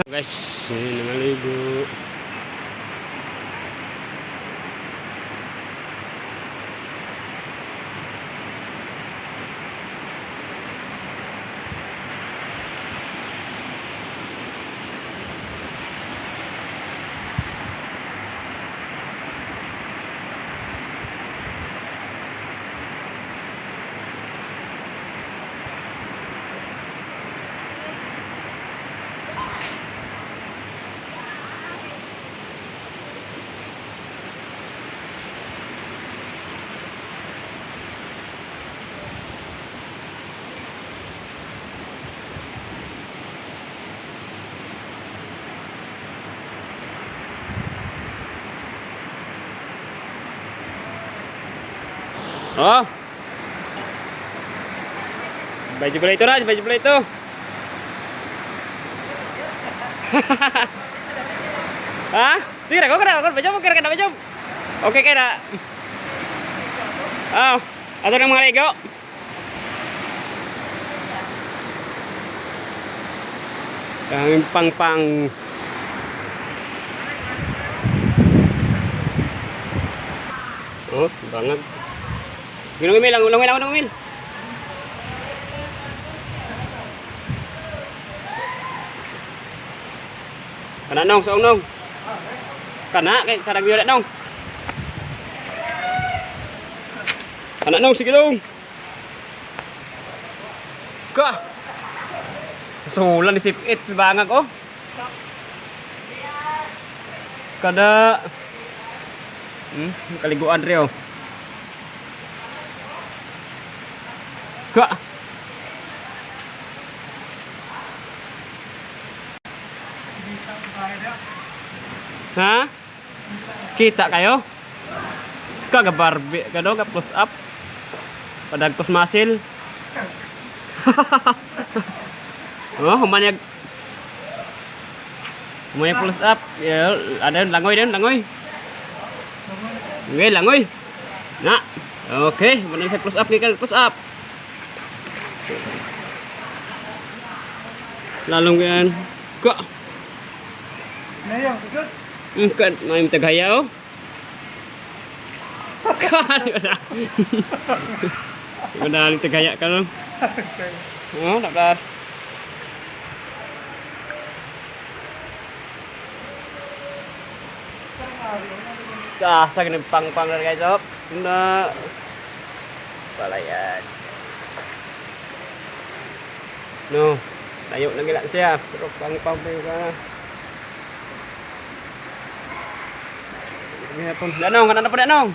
Guys, ini nangaligo. Oh, baju bola itu Raj, baju bola itu. Hah? Tira kok kena baju mo kena baju. Oke kena. Oh, ato ng mga lego. Daming pang-pang. Oh, banget. Ginong Emil, lang Emil. Kana nong, saong nong. Kana kay sarag biyo nong. Kana nong sige dong. Ka. Sulan di sipit bangag oh. Kada kaliguan rio. Kak. Ha? Kita kayo? Kag Barbie, kado ka plus up. Padagtos masil. Oh, humanyag plus up. Ya, ada langoy din, langoy. Nggih, langoy. Na. Okay, mana bisa plus up nih kan, plus up. Lalu kan, kok? Kan main tagayaw. Kan, udah tagaya kan? Oh, dapat. Sa gini pang-pang dari guys, op. Nah, palayan. No, layo na gila siya. Pero pang-pang ka. Danong, kanana pa danong.